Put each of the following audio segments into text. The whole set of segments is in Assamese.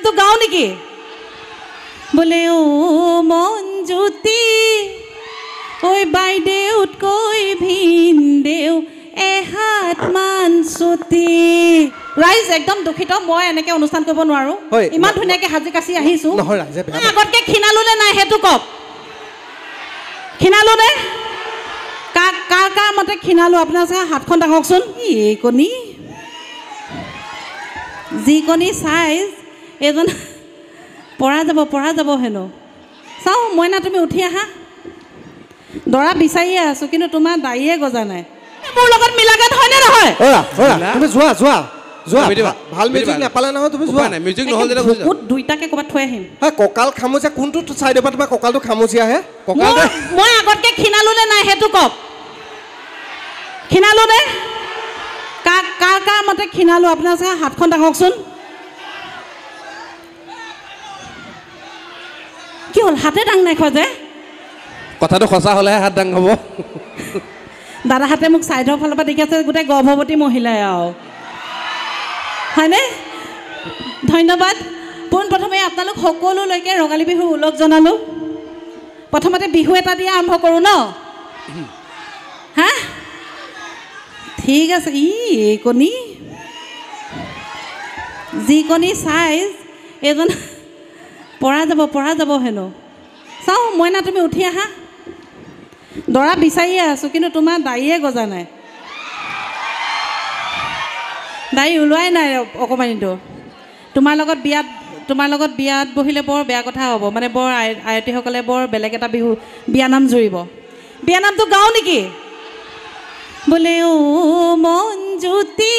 তো গাও নেকি বোলে ও মন জ্যোতি ঐ বাইদেউতকৈ ভিনদেউ এহাত মান ছুটি ৰাইজ একদম দুখিত মই এনেকৈ অনুষ্ঠান কৰিব নোৱাৰো ইমান ধুনীয়াকৈ সাজি কাচি আহিছো নহয় ৰাইজে বেয়া আগতকে খিনালোনে নাই সেইটো কওক খিনালো নে কাৰ মতে খিনালো আপোনাৰ চাগে হাতখন দাঙকচোন এই কণী যিকণি চাইজ এজন পৰা যাব হেনো চাওঁ মইনা তুমি উঠি আহা দৰা বিচাৰিয়ে আছো কিন্তু তোমাৰ দাড়িয়ে গজা নাই মোৰ লগত মিলাগাত হয়নে নহয় তুমি যোৱা ভাল মিউজিক নাপালে নহয় তুমি যোৱা নাই মিউজিক নহ'লে বহুত দুইটাকে ক'ৰবাত থৈ আহিম কঁকাল খামুচা কোনটো চাইডৰ পৰা তোমাৰ কঁকালটো খামুচি আহে মই আগতকে খিনালোনে নাই সেইটো কওক খিনালো নে কাৰ মতে খিনালো আপোনাৰ চাগে হাতখন দাঙকচোন কি হ'ল হাতে দাং নাই খোৱা যে কথাটো সঁচা হ'লেহে হাত দাং হ'ব দাদাহাতে মোক চাইডৰ ফালৰ পৰা দেখি আছে গোটেই গৰ্ভৱতী মহিলাই আৰু হয়নে ধন্যবাদ পোনপ্ৰথমে আপোনালোক সকলোলৈকে ৰঙালী বিহুৰ ওলগ জনালোঁ প্ৰথমতে বিহু এটা দি আৰম্ভ কৰোঁ ন হা ঠিক আছে এই কণী যিকণি চাইজ এজন পৰা যাব হেনো চাওঁ মইনা তুমি উঠি আহা দৰা বিচাৰিয়ে আছো কিন্তু তোমাৰ দাড়িয়ে গজা নাই দাড়ি ওলোৱাই নাই অকণমানিটো তোমাৰ লগত বিয়াত বহিলে বৰ বেয়া কথা হ'ব মানে বৰ আয়তীসকলে বৰ বেলেগ এটা বিয়া নাম জুৰিব বিয়া নামটো গাওঁ নেকি বোলে ও মন জ্যোতি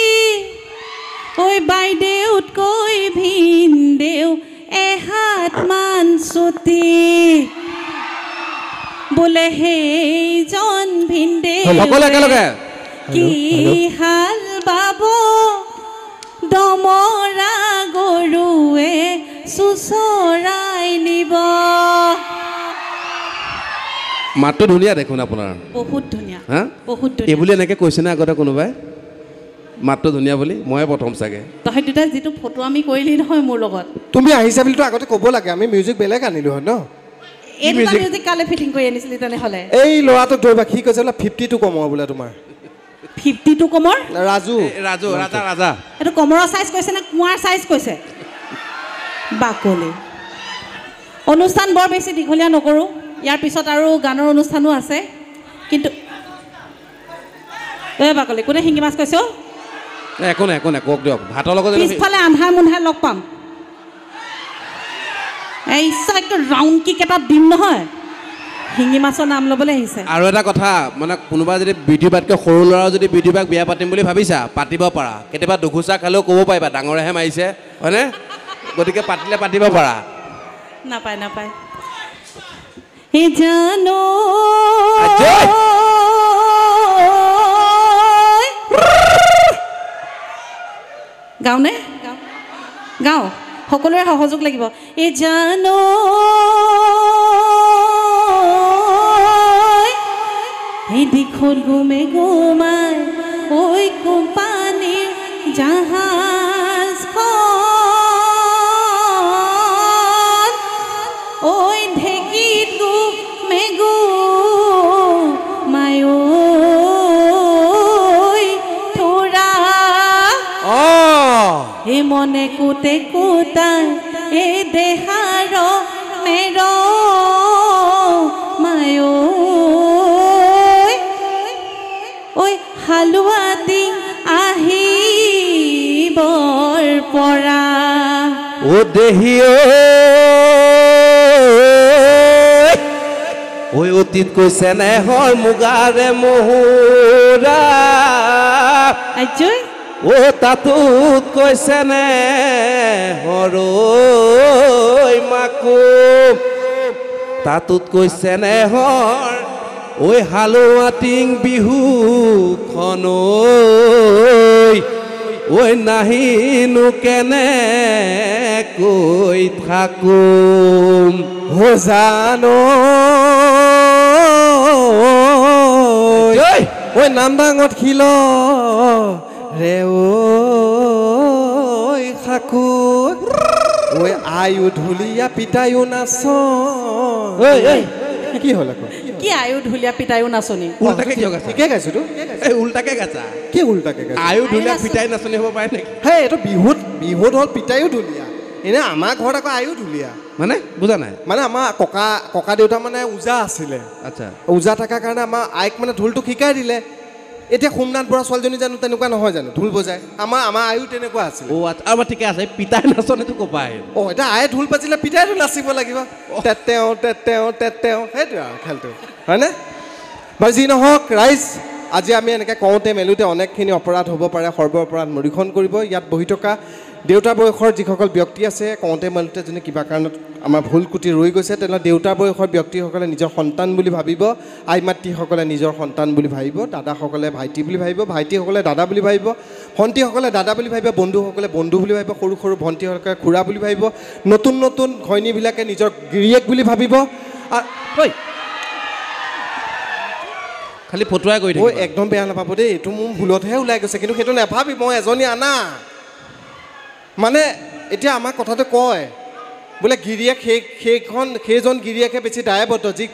ঐ বাইদেউতকৈ ভিনদেউ এহাত মান ছুটি বোলে সেইজন ভিনদেউ কি হাল বাব দমৰা গৰুৱে চুচৰাই নিব মাতটো ধুনীয়া দেখোন আপোনাৰ বহুত ধুনীয়া এই বুলি এনেকৈ কৈছেনে আগতে কোনোবাই মাতটো ধুনীয়া বুলি ময়ে প্ৰথম চাগে তই দুটা যিটো ফটো আমি কৰিলি নহয় মোৰ লগত তুমি আহিছা বুলিতো আগতে ক'ব লাগে আমি মিউজিক বেলেগ আনিলো হয় ন এই মিউজিক কালে ফিটিং কৰি আনিছিলি তেনেহ'লে এই ল'ৰাটোক ধৰিবা কি কৈছে বোলে 52 কমৰ বোলে তোমাৰ 52 কমৰ ৰাজা এইটো কমৰৰ চাইজ কৈছে নে কুঁৱাৰ চাইজ কৈছে বাকলি অনুষ্ঠান বৰ বেছি দীঘলীয়া নকৰোঁ ইয়াৰ পিছত আৰু গানৰ অনুষ্ঠানো আছে কিন্তু বাকলি কোনে শিঙি মাছ কৈছে একো নাই কওক দিয়ক ভাতৰ লগত পিছফালে আন্ধাৰ মুন্ধাৰ লগ পাম এই চব একটু ৰাউণ্ড কিক এটা দিম নহয় শিঙি মাছৰ নাম ল'বলৈ আহিছে আৰু এটা কথা মানে কোনোবা যদি বিধিবাদকৈ সৰু ল'ৰাও যদি বিধিবাক বিয়া পাতিম বুলি ভাবিছা পাতিব পাৰা কেতিয়াবা দুখোচা খালেও ক'ব পাৰিবা ডাঙৰেহে মাৰিছে হয়নে গতিকে পাতিলে পাতিব পাৰা নাপায় হে জানো গাওঁনে গাওঁ সকলোৰে সহযোগ লাগিব এই জানো এই দীঘল গুমে গুমাই ঐ কোম্পানীৰ জাহাজখন ঐ ঢেঁকীত গুমে গুমাই থোৰা এই মনে কোতে কোতাই এই দেহাৰ মেৰ মায়ো ঐ হালোৱাটি আহিবৰ পৰা ও দেহি ঐ অতীত কৈছে নেহৰ মুগাৰে মহুৰা ও তাতুত কৈছে নে হৰৈ মাকুম তাতুত কৈছে নে হৰ ঐ হালোৱাটিং বিহুখন ঐ নাহিনো কেনে কৈ থাকুম ও জানো ঐ নামদাঙত খিল ৰে ঐ খাকু ঐ ঐ আয়ু ঢুলীয়া পিতায়ো নাচ কি হ'ল আকৌ কি আয়ু ঢুলীয়া পিতায়ো নাচনি উল্টাকে কিয় গাইছা ঠিকে গাইছো তো এই উল্টাকে গাইছা কি উল্টাকে গাইছো আয়ু ঢুলীয়া পিতাই নাচনি হ'ব পাৰে নেকি হে এইটো বিহুত হ'ল পিতায়ো ঢুলীয়া এনে আমাৰ ঘৰত আকৌ আয়ু ঢুলীয়া মানে বুজা নাই মানে আমাৰ ককা দেউতা মানে ওজা আছিলে আচ্ছা ওজা থকাৰ কাৰণে আমাৰ আইক মানে ঢোলটো শিকাই দিলে এতিয়া সোমনাথ বৰা ছোৱালীজনী জানো তেনেকুৱা নহয় জানো ঢোল বজায় আমাৰ আয়ু তেনেকুৱা আছিলে আচ্ছা আমাৰ ঠিকে আছে পিতাই নাচনিটো ক'ৰ পৰা আহিল এতিয়া আয়ে ঢোল বাজিলে পিতাইতো নাচিব লাগিব তেতেও সেইটোৱে আৰু খেলটো হয়নে বাৰু যি নহওক ৰাইজ আজি আমি এনেকৈ কওঁতে মেলোঁতে অনেকখিনি অপৰাধ হ'ব পাৰে সৰ্ব অপৰাধ মৰিখন কৰিব ইয়াত বহি থকা দেউতা বয়সৰ যিসকল ব্যক্তি আছে কওঁতে মেলোঁতে যোনে কিবা কাৰণত আমাৰ ভুল কুটি ৰৈ গৈছে তেনেহ'লে দেউতা বয়সৰ ব্যক্তিসকলে নিজৰ সন্তান বুলি ভাবিব আই মাতৃসকলে নিজৰ সন্তান বুলি ভাবিব দাদাসকলে ভাইটি বুলি ভাবিব ভাইটিসকলে দাদা বুলি ভাবিব ভণ্টিসকলে দাদা বুলি ভাবিব বন্ধুসকলে বন্ধু বুলি ভাবিব সৰু সৰু ভণ্টিসকলে খুৰা বুলি ভাবিব নতুন নতুন ঘৈণীবিলাকে নিজৰ গিৰিয়েক বুলি ভাবিব খালি ফটুৱাই কৰি ঐ একদম বেয়া নাপাব দেই এইটো মোৰ ভুলতহে ওলাই গৈছে কিন্তু সেইটো নাভাবি মই এজনী আনা মানে এতিয়া আমাক কথাটো কয় বোলে গিৰিয়েক সেইজন গিৰিয়েকে বেছি দায়বদ্ধ যি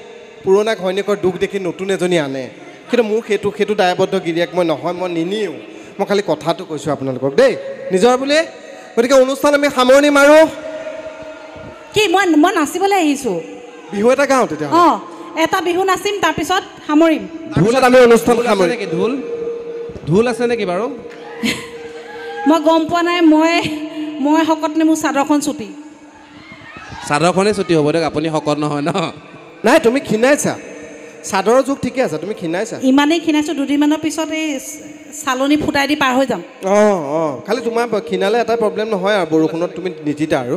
পুৰণা ঘৈণীয়েকৰ দুখ দেখি নতুন এজনী আনে কিন্তু মোৰ সেইটো দায়বদ্ধ গিৰিয়েক মই নহয় মই নিনিও মই খালি কথাটো কৈছোঁ আপোনালোকক দেই নিজৰ বুলি গতিকে অনুষ্ঠান আমি সামৰণি মাৰোঁ কি মই নাচিবলৈ আহিছোঁ বিহু এটা গাওঁ তেতিয়া অঁ এটা বিহু নাচিম তাৰপিছত সামৰিম তাৰপিছত আমি অনুষ্ঠান সামৰিম নেকি ঢোল আছে নেকি বাৰু মই গম পোৱা নাই মই শকত নে মোৰ চাদৰখন চুটি চাদৰখনেই ছুটি হ'ব দিয়ক আপুনি শকত নহয় ন নাই তুমি ক্ষীণাইছা চাদৰৰ জোখ ঠিকে আছে তুমি ক্ষীণাইছা ইমানেই ক্ষীণাইছোঁ দুদিনমানৰ পিছত এই চালনি ফুটাই দি পাৰ হৈ যাম অঁ খালি তোমাৰ ক্ষীণালে এটা প্ৰব্লেম নহয় আৰু বৰষুণত তুমি নিজিতা আৰু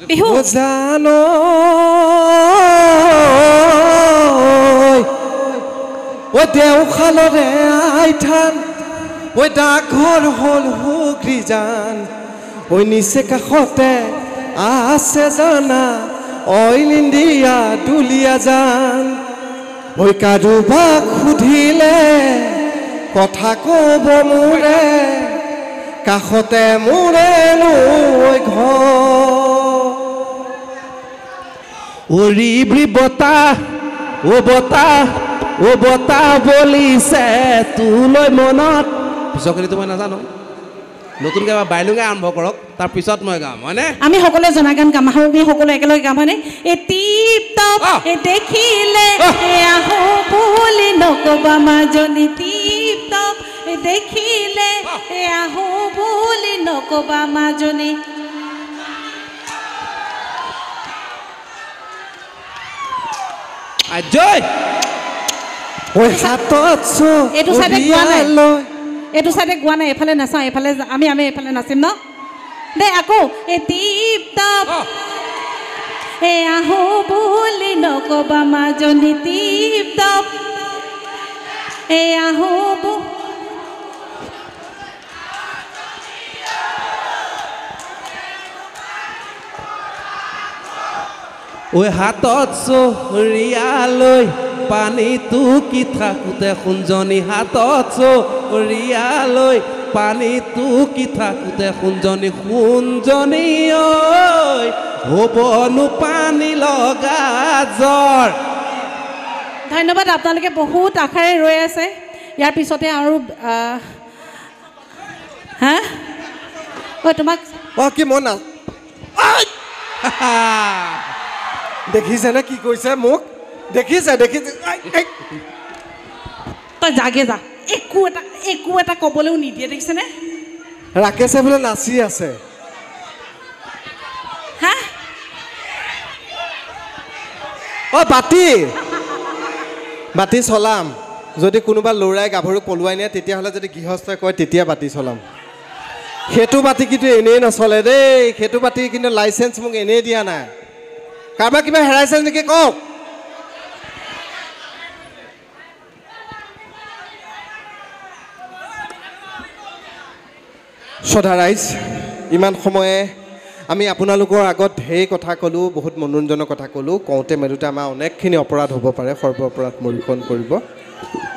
বিহু জানো ঐ দেওশালৰে আইথান ঐ ডাকঘৰ হ'ল সুগ্ৰীজান ঐ নিচে কাষতে আছে জানা অইল ইণ্ডিয়া দুলীয়া জান ঐ কাৰোবাক সুধিলে কথা ক'ব মোৰে কাষতে মোৰে লৈ উৰিবি বতাহ অ বতাহ বলিছে তোলৈ মনত পিছৰখিনিতো মই নাজানো নতুনকৈ এবাৰ বাইলুঙে আৰম্ভ কৰক তাৰপিছত মই গাম হয়নে আমি সকলোৱে জনা গান গাম আমি সকলোৱে একেলগে গাম হয়নে এই টিপ টপ দেখিলে আহো বুলি নকবা মাজনী টিপ টপ দেখিলে আহো বুলি নকবা মাজনী জয় এইটো চাইডে গোৱা নাই এইফালে নাচাওঁ এইফালে আমি এইফালে নাচিম ন দেই আকৌ এই টিপ টপ আহো বুলি নকবা মাজনী টিপ টপ আহো ঐ হাতত চৰিয়ালৈ পানীটো কি থাকোঁতে সোণজনী হাতত চৰিয়ালৈ পানীটো কি থাকোঁতে সোণজনী ঐ হ'বনো পানী লগা জ্বৰ ধন্যবাদ আপোনালোকে বহুত আশাৰে ৰৈ আছে ইয়াৰ পিছতে আৰু হা ঐ তোমাক কি মন না দেখিছে নে কি কৈছে মোক দেখিছে তই যাগে যা একো এটা ক'বলৈও নিদিয়ে দেখিছেনে ৰাকেশে বোলে নাচি আছে হা বাতি চলাম যদি কোনোবা ল'ৰাই গাভৰু পলুৱাই নিয়ে তেতিয়াহ'লে যদি গৃহস্থই কয় তেতিয়া বাতি চলাম সেইটো বাতি কিন্তু এনেই নচলে দেই সেইটো বাতি কিন্তু লাইচেঞ্চ মোক এনেই দিয়া নাই কাৰোবাৰ কিবা হেৰাইছে নেকি কওক শ্ৰদ্ধা ৰাইজ ইমান সময়ে আমি আপোনালোকৰ আগত ঢেৰ কথা ক'লোঁ বহুত মনোৰঞ্জনৰ কথা ক'লোঁ কওঁতে মেলোঁতে আমাৰ অনেকখিনি অপৰাধ হ'ব পাৰে সৰ্ব অপৰাধ মৰিখন কৰিব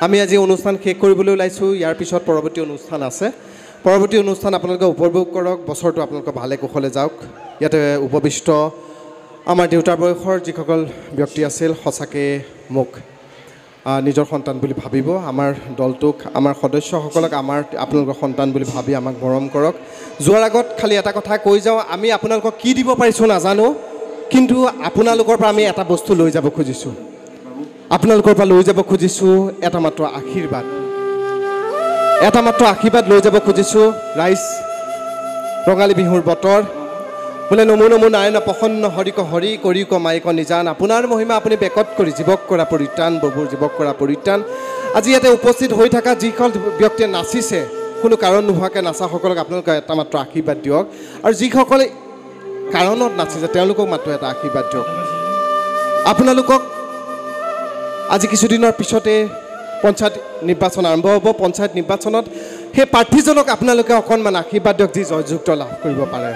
আমি আজি অনুষ্ঠান শেষ কৰিবলৈ ওলাইছোঁ ইয়াৰ পিছত পৰৱৰ্তী অনুষ্ঠান আছে পৰৱৰ্তী অনুষ্ঠান আপোনালোকে উপভোগ কৰক বছৰটো আপোনালোকে ভালে কুশলে যাওক ইয়াতে উপবিষ্ট আমাৰ দেউতাৰ বয়সৰ যিসকল ব্যক্তি আছিল সঁচাকৈ মোক নিজৰ সন্তান বুলি ভাবিব আমাৰ দলটোক আমাৰ সদস্যসকলক আপোনালোকৰ সন্তান বুলি ভাবি আমাক মৰম কৰক যোৱাৰ আগত খালি এটা কথা কৈ যাওঁ আমি আপোনালোকক কি দিব পাৰিছোঁ নাজানো কিন্তু আপোনালোকৰ পৰা আমি এটা বস্তু লৈ যাব খুজিছোঁ আপোনালোকৰ পৰা লৈ যাব খুজিছোঁ এটা মাত্ৰ আশীৰ্বাদ লৈ যাব খুজিছোঁ ৰাইজ ৰঙালী বিহুৰ বতৰ বোলে নমো নমো নাৰায়ণ প্ৰসন্ন হৰিক হৰি কৰি মাইক নিজান আপোনাৰ মহিমা আপুনি বেকত কৰি জীৱক কৰা পৰিত্ৰাণ ববুৰ জীৱক কৰা পৰিত্ৰাণ আজি ইয়াতে উপস্থিত হৈ থকা যিসকল ব্যক্তিয়ে নাচিছে কোনো কাৰণ নোহোৱাকৈ নাচাসকলক আপোনালোকে এটা মাত্ৰ আশীৰ্বাদ দিয়ক আৰু যিসকলে কাৰণত নাচিছে তেওঁলোকক মাত্ৰ এটা আশীৰ্বাদ দিয়ক আপোনালোকক আজি কিছুদিনৰ পিছতে পঞ্চায়ত নিৰ্বাচন আৰম্ভ হ'ব পঞ্চায়ত নিৰ্বাচনত সেই প্ৰাৰ্থীজনক আপোনালোকে অকণমান আশীৰ্বাদ দিয়ক যি জয়যুক্ত লাভ কৰিব পাৰে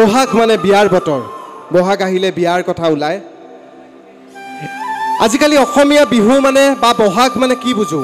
বহাগ মানে বিয়াৰ বতৰ বহাগ আহিলে বিয়াৰ কথা ওলায় আজিকালি অসমীয়া বিহু মানে বা বহাগ মানে কি বুজো